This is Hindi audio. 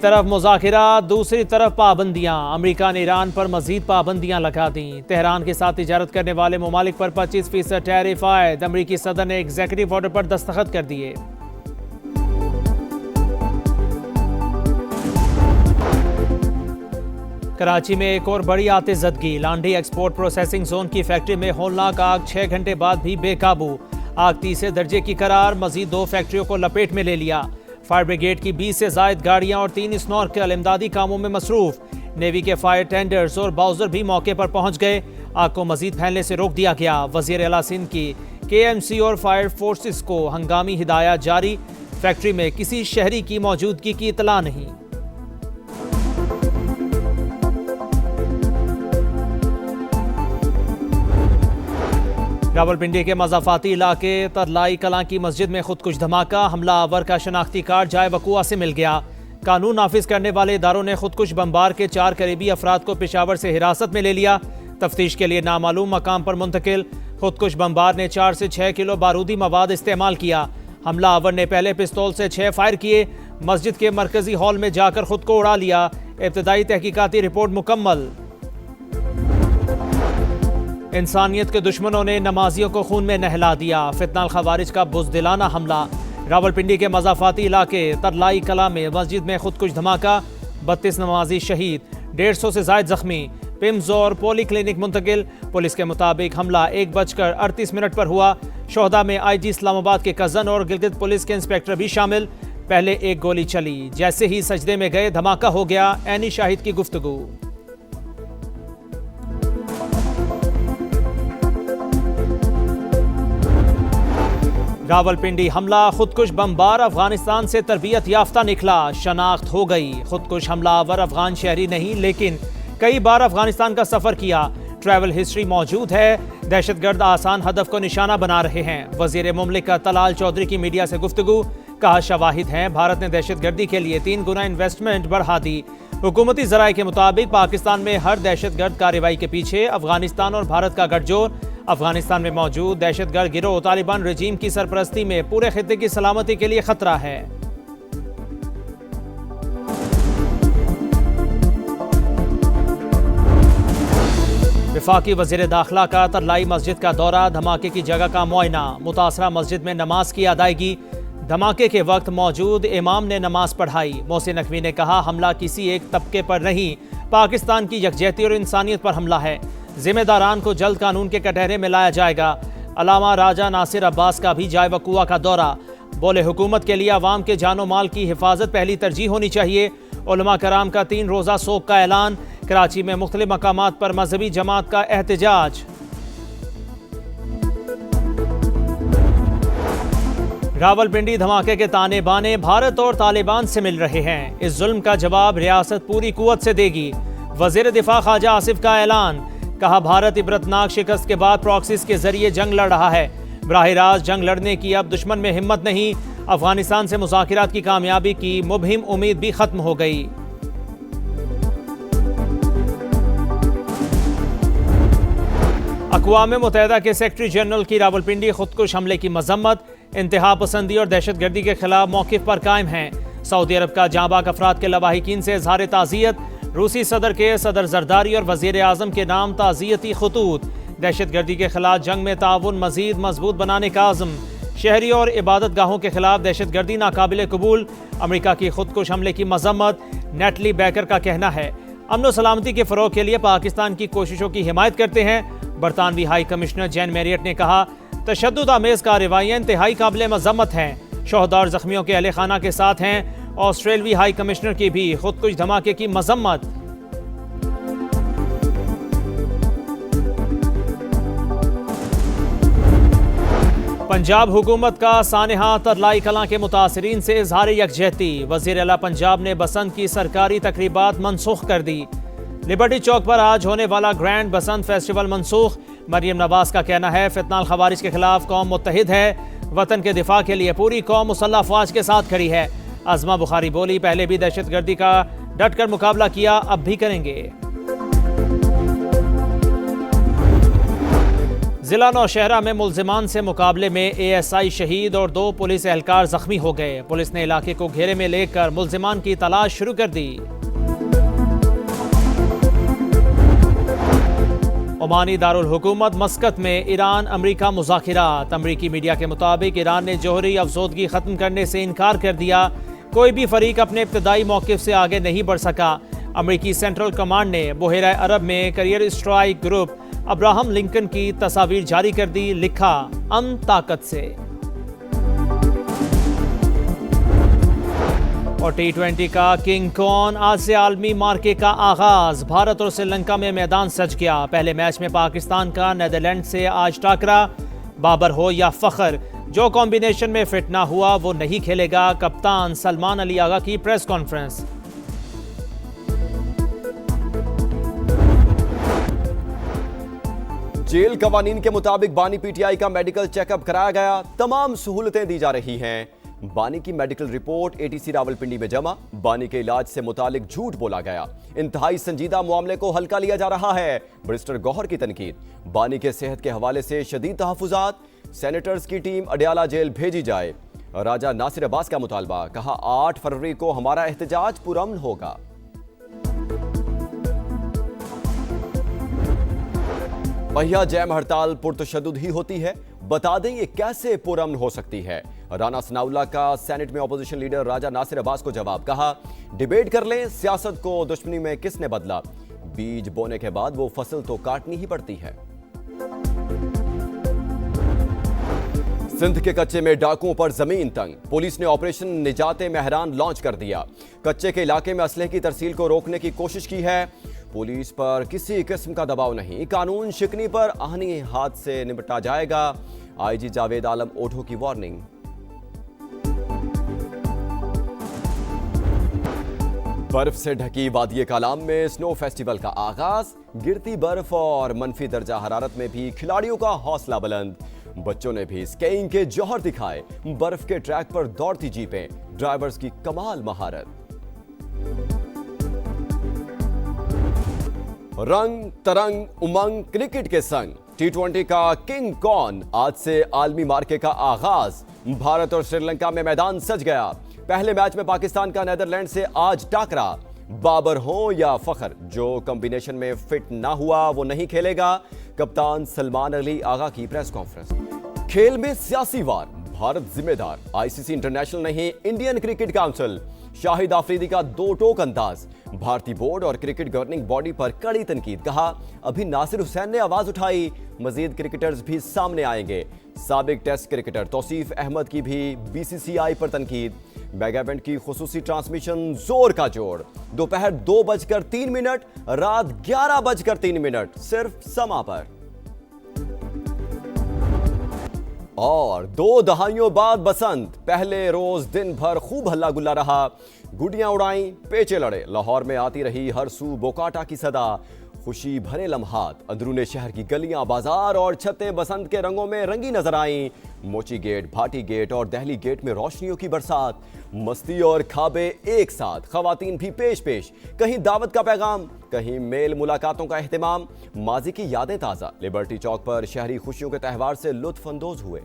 तरफ मुज़ाकिरात, दूसरी तरफ पाबंदियां। अमेरिका ने ईरान पर मजीद पाबंदियां लगा दी। तेहरान के साथ तिजारत करने वाले ममालिक पर 25% टैरिफ आयद। अमेरिकी सदर ने एग्जीक्यूटिव ऑर्डर पर दस्तखत कर दिए। कराची में एक और बड़ी आतिशज़दगी। लांडी एक्सपोर्ट प्रोसेसिंग जोन की फैक्ट्री में होलनाक आग 6 घंटे बाद भी बेकाबू। आग तीसरे दर्जे की करार, मजीद 2 फैक्ट्रियों को लपेट में ले लिया। फायर ब्रिगेड की 20 से जायद गाड़ियां और 3 स्नॉर्कल इमदादी कामों में मसरूफ। नेवी के फायर टेंडर्स और बाउजर भी मौके पर पहुंच गए। आग को मजीद फैलने से रोक दिया गया। वजीर आला सिंध की KMC और फायर फोर्सेस को हंगामी हिदायत जारी। फैक्ट्री में किसी शहरी की मौजूदगी की इतला नहीं। रावलपिंडी के मज़ाफाती इलाके तरलाई कलां की मस्जिद में खुदकुश धमाका। हमलावर का शनाख्ती कार्ड जाए वकुआ से मिल गया। कानून नाफिज करने वाले इदारों ने खुदकुश बमबार के 4 करीबी अफराद को पेशावर से हिरासत में ले लिया। तफ्तीश के लिए नामालूम मकाम पर मुंतकिल। खुदकुश बमबार ने 4 से 6 किलो बारूदी मवाद इस्तेमाल किया। हमलावर ने पहले पिस्तौल से 6 फायर किए। मस्जिद के मरकजी हॉल में जाकर खुद को उड़ा लिया। इब्तदाई तहकीकाती रिपोर्ट मुकम्मल। इंसानियत के दुश्मनों ने नमाजियों को खून में नहला दिया। फितना खवारिज का बुज़दिलाना हमला। रावलपिंडी के मज़ाफाती इलाके तरलाई कला में मस्जिद में खुदकुश धमाका। 32 नमाजी शहीद, 150 से जायद जख्मी। पिम्स और पोली क्लिनिक मुंतकिल। पुलिस के मुताबिक हमला 1:38 पर हुआ। शोहदा में IG इस्लामाबाद के कज़न और गिलगित पुलिस के इंस्पेक्टर भी शामिल। पहले एक गोली चली, जैसे ही सजदे में गए धमाका हो गया। ऐनी शाहिद की गुफ्तगू। रावलपिंडी हमला, खुदकुश बमबार अफगानिस्तान से तरबियत याफ्ता निकला। शनाख्त हो गई। खुदकुश हमलावर अफगान शहरी नहीं, लेकिन कई बार अफगानिस्तान का सफर किया। ट्रैवल हिस्ट्री मौजूद है। दहशतगर्द आसान हदफ को निशाना बना रहे हैं। वजीर मुमलिकत तलाल चौधरी की मीडिया से गुफ्तगू। कहा शवाहिद हैं, भारत ने दहशतगर्दी के लिए 3 गुना इन्वेस्टमेंट बढ़ा दी। हुकूमती जराये के मुताबिक पाकिस्तान में हर दहशतगर्द कार्रवाई के पीछे अफगानिस्तान और भारत का गठजोड़। अफगानिस्तान में मौजूद दहशतगर्द गिरोह तालिबान रजीम की सरपरस्ती में पूरे खित्ते की सलामती के लिए खतरा है। वफाकी वज़ीर दाखिला का तरलाई मस्जिद का दौरा। धमाके की जगह का मुआयना। मुतासरा मस्जिद में नमाज की अदायगी। धमाके के वक्त मौजूद इमाम ने नमाज पढ़ाई। मोहसिन नकवी ने कहा, हमला किसी एक तबके पर नहीं, पाकिस्तान की यकजहती और इंसानियत पर हमला है। जिम्मेदारान को जल्द कानून के कटहरे में लाया जाएगा। अलामा राजा नासिर अब्बास का भी जाए वकुआ का दौरा। बोले, हुकूमत के लिए अवाम के जानो माल की हिफाजत पहली तरजीह होनी चाहिए। उलमा कराम का 3 रोज़ा सोग का ऐलान। कराची में मुख्तलिफ मकामात पर मजहबी जमात का एहतजाज। रावलपिंडी धमाके के ताने बाने भारत और तालिबान से मिल रहे हैं। इस जुल्म का जवाब रियासत पूरी कुव्वत से देगी। वज़ीर दिफा ख्वाजा आसिफ का ऐलान। कहा, भारत इबरतनाक शिकस्त के बाद प्रॉक्सीज के जरिए जंग लड़ रहा है। बराह रास्त जंग लड़ने की अब दुश्मन में हिम्मत नहीं। अफगानिस्तान से मुज़ाकिरात की कामयाबी की मुबहिम उम्मीद भी खत्म हो गई। अक़वाम मुत्तहिदा के सेक्रेटरी जनरल की रावलपिंडी खुदकुश हमले की मजम्मत। इंतहा पसंदी और दहशतगर्दी के खिलाफ मौक़िफ़ पर कायम हैं। सऊदी अरब का जांबाक अफराद के लवाहिकीन से इज़हार ताज़ियत। रूसी सदर के सदर जरदारी और वज़ीर आज़म के नाम ताज़ियती खतूत। दहशतगर्दी के खिलाफ जंग में ताउन मज़ीद मजबूत बनाने का आज़म। शहरी और इबादत गाहों के खिलाफ दहशतगर्दी नाकाबिल कबूल। अमेरिका की खुदकुश हमले की मजम्मत। नेटली बैकर का कहना है, अमन व सलामती के फ़रोग़ के लिए पाकिस्तान की कोशिशों की हिमायत करते हैं। बरतानवी हाई कमिश्नर जैन मैरियट ने कहा, तशद्दुद आमेज़ कार्रवाइयाँ इंतहाई काबिल मजम्मत हैं। शोहदा और ज़ख्मियों के अहले खाना के साथ हैं। ऑस्ट्रेलवी हाई कमिश्नर की भी खुदकुश धमाके की मजम्मत। पंजाब हुकूमत का सानेहा तरलाई कलां के मुतासरीन से इजहार यकजहती। वज़ीर आला पंजाब ने बसंत की सरकारी तकरीबात मनसूख कर दी। लिबर्टी चौक पर आज होने वाला ग्रैंड बसंत फेस्टिवल मनसूख। मरियम नवाज का कहना है, फितना खवारिज के खिलाफ कौम मुत्तहिद है। वतन के दिफा के लिए पूरी कौम मुसल्लह अफवाज के साथ खड़ी है। अज़मा बुखारी बोली, पहले भी दहशतगर्दी का डट कर मुकाबला किया, अब भी करेंगे। जिला नौशहरा में मुल्जिमान से मुकाबले में एएसआई शहीद और 2 पुलिस एहलकार जख्मी हो गए। पुलिस ने इलाके को घेरे में लेकर मुल्जिमान की तलाश शुरू कर दी। ओमानी दारुल हुकूमत मस्कत में ईरान अमरीका मुज़ाकिरात। अमरीकी मीडिया के मुताबिक ईरान ने जौहरी अफसोदगी खत्म करने से इनकार कर दिया। कोई भी फरीक अपने इब्तदाई मौक़िफ़ से आगे नहीं बढ़ सका। अमरीकी सेंट्रल कमांड ने बहेरा अरब में career strike group Abraham Lincoln की तस्वीर जारी कर दी। लिखा, अमन ताकत से। और T20 का किंग कॉन आज से आलमी मार्के का आगाज। भारत और श्रीलंका में मैदान सज गया। पहले मैच में पाकिस्तान का नीदरलैंड से आज टाकरा। बाबर हो या फखर, जो कॉम्बिनेशन में फिट ना हुआ वो नहीं खेलेगा। कप्तान सलमान अली आगा की प्रेस कॉन्फ्रेंस। जेल कवानीन के मुताबिक बानी पीटीआई का मेडिकल चेकअप कराया गया। तमाम सहूलतें दी जा रही हैं। बानी की मेडिकल रिपोर्ट एटीसी रावलपिंडी में जमा। बानी के इलाज से मुतालिक झूठ बोला गया। इंतहाई संजीदा मामले को हल्का लिया जा रहा है। बैरिस्टर गौहर की तनकीद। बानी के सेहत के हवाले से शदीद तहफुजात। सेनेटर्स की टीम अडियाला जेल भेजी जाए। राजा नासिर अब्बास का मुतालबा। कहा 8 फरवरी को हमारा एहतजाज पुरअमन होगा। पहिया जैम हड़ताल पुरतशद्दुद ही होती है। बता दें ये कैसे पुरअमन हो सकती है। राना सनाउल्लाह का सेनेट में अपोजिशन लीडर राजा नासिर अब्बास को जवाब। कहा डिबेट कर लें, सियासत को दुश्मनी में किसने बदला। बीज बोने के बाद वो फसल तो काटनी ही पड़ती है। सिंध के कच्चे में डाकुओं पर जमीन तंग। पुलिस ने ऑपरेशन निजाते मेहरान लॉन्च कर दिया। कच्चे के इलाके में असलहे की तरसील को रोकने की कोशिश की है। पुलिस पर किसी किस्म का दबाव नहीं। कानून शिकनी पर आहनी हाथ से निपटा जाएगा। आईजी जावेद आलम ओठो की वार्निंग। बर्फ से ढकी वादिये कालाम में स्नो फेस्टिवल का आगाज। गिरती बर्फ और मनफी दर्जा हरारत में भी खिलाड़ियों का हौसला बुलंद। बच्चों ने भी स्कीइंग के जौहर दिखाए। बर्फ के ट्रैक पर दौड़ती जीपें। ड्राइवर्स की कमाल महारत। रंग तरंग उमंग क्रिकेट के संग T20 का किंग कॉन आज से आलमी मार्के का आगाज। भारत और श्रीलंका में मैदान सज गया। पहले मैच में पाकिस्तान का नीदरलैंड से आज टाकरा। बाबर हो या फखर, जो कॉम्बिनेशन में फिट ना हुआ वो नहीं खेलेगा। कप्तान सलमान अली आगा की प्रेस कॉन्फ्रेंस। खेल में सियासी वार, भारत जिम्मेदार। आईसीसी इंटरनेशनल नहीं, Indian cricket council. Shahid Afridi का 2 टोक अंदाज। भारतीय बोर्ड और क्रिकेट गवर्निंग बॉडी पर कड़ी तनकीद। कहा अभी नासिर हुसैन ने आवाज उठाई, मजीद क्रिकेटर्स भी सामने आएंगे। साबिक टेस्ट क्रिकेटर तौसीफ अहमद की भी बीसीसीआई पर तनकीद। मेगा इवेंट की खुसूसी ट्रांसमिशन जोर का जोड़। दोपहर 2:03, रात 11:03 सिर्फ समा पर। और 2 दहाइयों बाद बसंत। पहले रोज दिन भर खूब हल्ला गुल्ला रहा। गुडियां उड़ाई, पेचे लड़े। लाहौर में आती रही हर सू बोकाटा की सदा। खुशी भरे लम्हात। अंदरूने शहर की गलियां, बाजार और छतें बसंत के रंगों में रंगी नजर आईं। मोची गेट, भाटी गेट और दहली गेट में रोशनियों की बरसात। मस्ती और खाबे एक साथ। खवातीन भी पेश पेश। कहीं दावत का पैगाम, कहीं मेल मुलाकातों का एहतमाम। माजी की यादें ताज़ा। लिबर्टी चौक पर शहरी खुशियों के त्यौहार से लुत्फ अंदोज हुए।